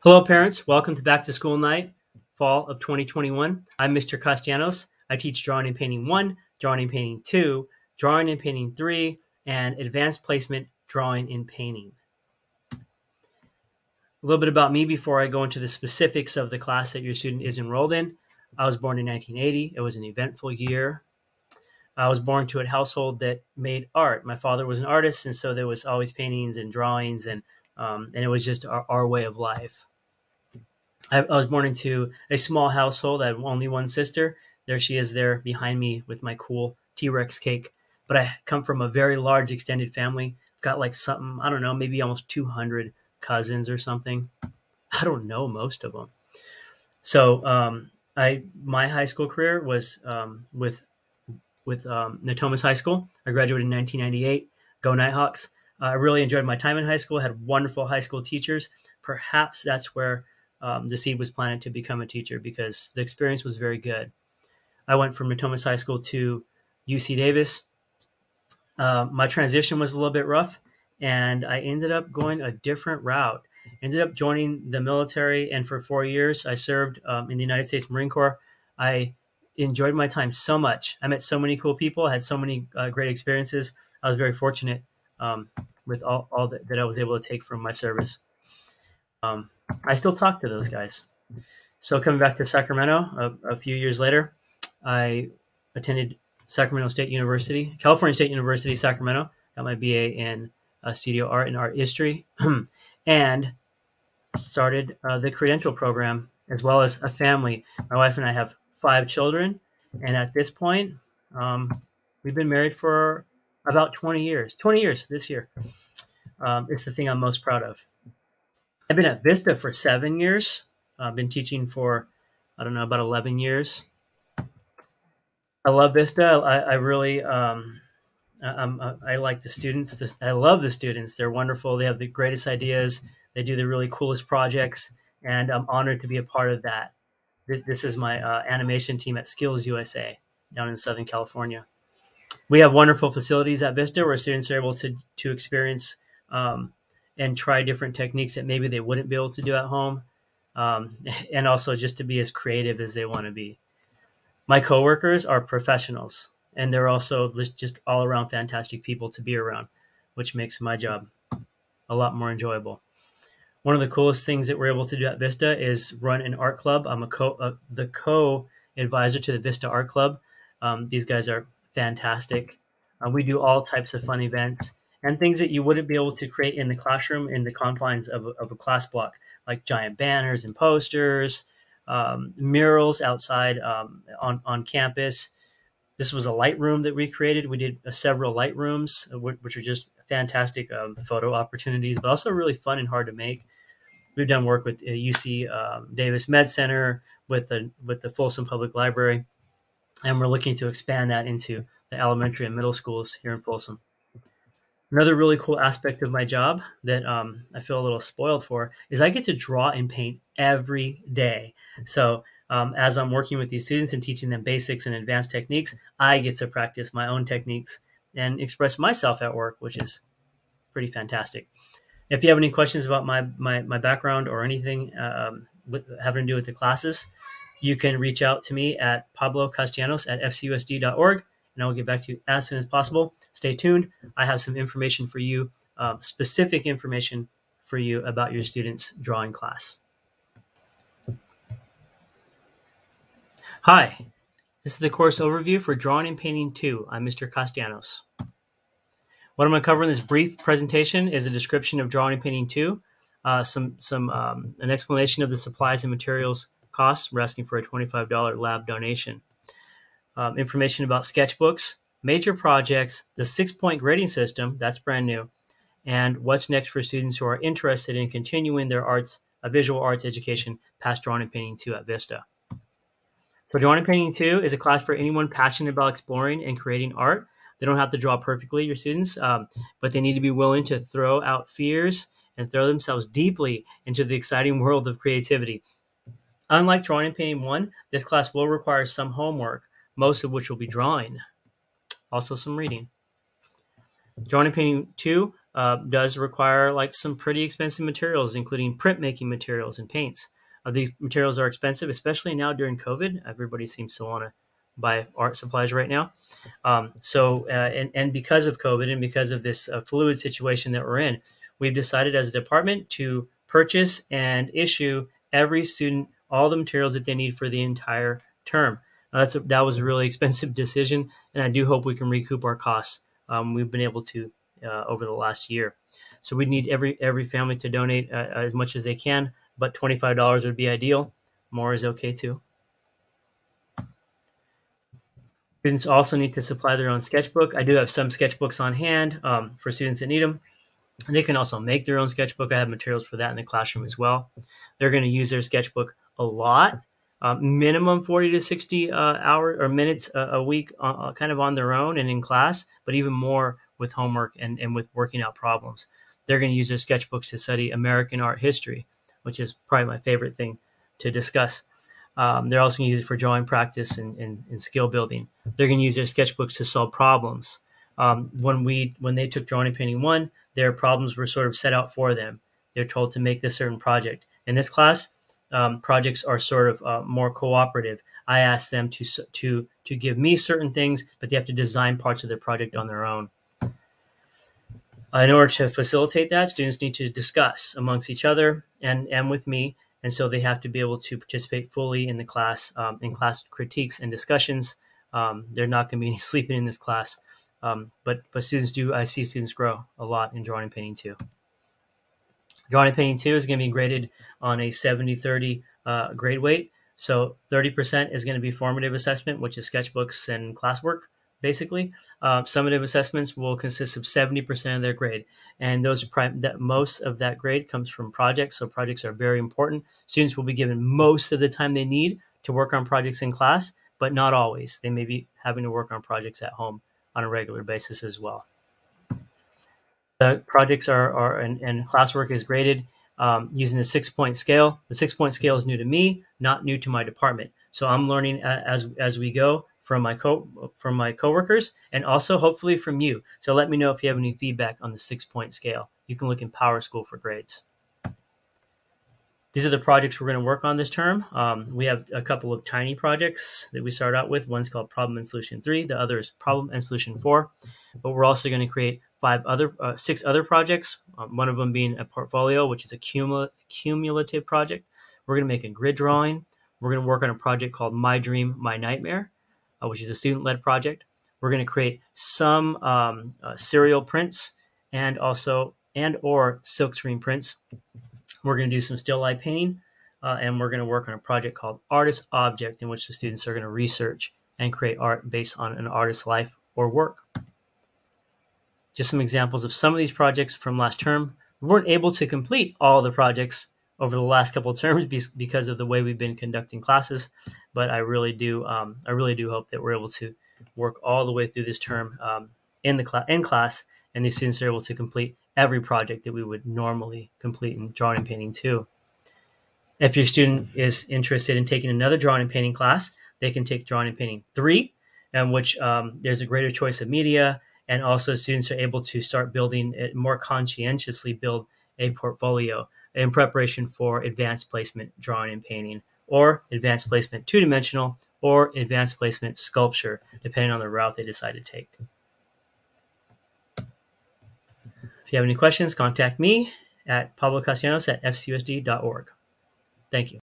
Hello, parents. Welcome to Back to School Night, fall of 2021. I'm Mr. Castellanos. I teach Drawing and Painting 1, Drawing and Painting 2, Drawing and Painting 3, and Advanced Placement Drawing and Painting. A little bit about me before I go into the specifics of the class that your student is enrolled in. I was born in 1980. It was an eventful year. I was born to a household that made art. My father was an artist, and so there was always paintings and drawings, and it was just our way of life. I was born into a small household. I had only one sister. There she is there behind me with my cool T-Rex cake. But I come from a very large extended family. I've got like something, I don't know, maybe almost 200 cousins or something. I don't know most of them. So my high school career was with Natomas High School. I graduated in 1998. Go Nighthawks. I really enjoyed my time in high school. Had wonderful high school teachers. Perhaps that's where the seed was planted to become a teacher because the experience was very good. I went from Natomas High School to UC Davis. My transition was a little bit rough, and I ended up going a different route. Ended up joining the military, and for 4 years, I served in the United States Marine Corps. I enjoyed my time so much. I met so many cool people, had so many great experiences. I was very fortunate with all that I was able to take from my service. I still talk to those guys. So coming back to Sacramento a few years later, I attended Sacramento State University, California State University, Sacramento. Got my BA in studio art and art history, and started the credential program as well as a family. My wife and I have 5 children, and at this point, we've been married for about 20 years. 20 years this year. It's the thing I'm most proud of. I've been at Vista for 7 years. I've been teaching for, I don't know, about 11 years. I love Vista. I really, I like the students. I love the students. They're wonderful. They have the greatest ideas. They do the really coolest projects, and I'm honored to be a part of that. This is my animation team at Skills USA down in Southern California. We have wonderful facilities at Vista where students are able to experience and try different techniques that maybe they wouldn't be able to do at home, and also just to be as creative as they want to be. My coworkers are professionals, and they're also just all around fantastic people to be around, which makes my job a lot more enjoyable. One of the coolest things that we're able to do at Vista is run an art club. I'm the co-advisor to the Vista Art Club. These guys are fantastic. We do all types of fun events and things that you wouldn't be able to create in the classroom in the confines of a class block, like giant banners and posters, murals outside on campus. This was a light room that we created. We did several light rooms, which are just fantastic photo opportunities, but also really fun and hard to make. We've done work with UC Davis Med Center, with the Folsom Public Library, and we're looking to expand that into the elementary and middle schools here in Folsom. Another really cool aspect of my job that I feel a little spoiled for is I get to draw and paint every day. So as I'm working with these students and teaching them basics and advanced techniques, I get to practice my own techniques and express myself at work, which is pretty fantastic. If you have any questions about my background or anything having to do with the classes, you can reach out to me at pablocastellanos@fcusd.org, and I'll get back to you as soon as possible. Stay tuned. I have some information for you, specific information for you about your students' drawing class. Hi, this is the course overview for Drawing and Painting 2. I'm Mr. Castellanos. What I'm going to cover in this brief presentation is a description of Drawing and Painting 2, an explanation of the supplies and materials costs. We're asking for a $25 lab donation. Information about sketchbooks, major projects, the 6-point grading system, that's brand new, and what's next for students who are interested in continuing their visual arts education past Drawing and Painting 2 at Vista. So Drawing and Painting 2 is a class for anyone passionate about exploring and creating art. They don't have to draw perfectly, your students, but they need to be willing to throw out fears and throw themselves deeply into the exciting world of creativity. Unlike Drawing and Painting 1, this class will require some homework, most of which will be drawing, also some reading. Drawing and Painting 2 does require like some pretty expensive materials, including printmaking materials and paints. These materials are expensive, especially now during COVID. Everybody seems to want to buy art supplies right now. And because of COVID and because of this fluid situation that we're in, we've decided as a department to purchase and issue every student all the materials that they need for the entire term. That was a really expensive decision, and I do hope we can recoup our costs. We've been able to over the last year. So we need every family to donate as much as they can, but $25 would be ideal. More is okay too. Students also need to supply their own sketchbook. I do have some sketchbooks on hand for students that need them. And they can also make their own sketchbook. I have materials for that in the classroom as well. They're going to use their sketchbook a lot, minimum 40 to 60 hours or minutes a week, kind of on their own and in class, but even more with homework and with working out problems. They're going to use their sketchbooks to study American art history, which is probably my favorite thing to discuss. They're also going to use it for drawing practice and skill building. They're going to use their sketchbooks to solve problems. When they took Drawing and Painting 1, their problems were sort of set out for them. They're told to make this certain project. In this class, projects are sort of more cooperative. I ask them to give me certain things, but they have to design parts of their project on their own. In order to facilitate that, students need to discuss amongst each other and with me. And so they have to be able to participate fully in the class, in class critiques and discussions. There's not going to be any sleeping in this class. But students do, I see students grow a lot in Drawing and Painting 2. Drawing and Painting 2 is going to be graded on a 70-30 grade weight. So 30% is going to be formative assessment, which is sketchbooks and classwork, basically. Summative assessments will consist of 70% of their grade. And those are most of that grade comes from projects. So projects are very important. Students will be given most of the time they need to work on projects in class, but not always. They may be having to work on projects at home on a regular basis as well. The projects and classwork is graded using the 6-point scale. The 6-point scale is new to me, not new to my department. So I'm learning as we go from my coworkers and also hopefully from you. So let me know if you have any feedback on the 6-point scale. You can look in PowerSchool for grades. These are the projects we're going to work on this term. We have a couple of tiny projects that we start out with. One's called Problem and Solution 3. The other is Problem and Solution 4. But we're also going to create 6 other projects, one of them being a portfolio, which is a cumulative project. We're going to make a grid drawing. We're going to work on a project called My Dream, My Nightmare, which is a student-led project. We're going to create some serial prints and or silkscreen prints. We're going to do some still life painting, and we're going to work on a project called Artist Object, in which the students are going to research and create art based on an artist's life or work. Just some examples of some of these projects from last term. We weren't able to complete all the projects over the last couple of terms because of the way we've been conducting classes, but I really do hope that we're able to work all the way through this term in class, and these students are able to complete every project that we would normally complete in Drawing and Painting 2. If your student is interested in taking another Drawing and Painting class, they can take Drawing and Painting 3, in which there's a greater choice of media, and also students are able to start building it more conscientiously, build a portfolio in preparation for advanced placement drawing and painting, or advanced placement 2-dimensional, or advanced placement sculpture, depending on the route they decide to take. If you have any questions, contact me at pablocastellanos@fcusd.org. Thank you.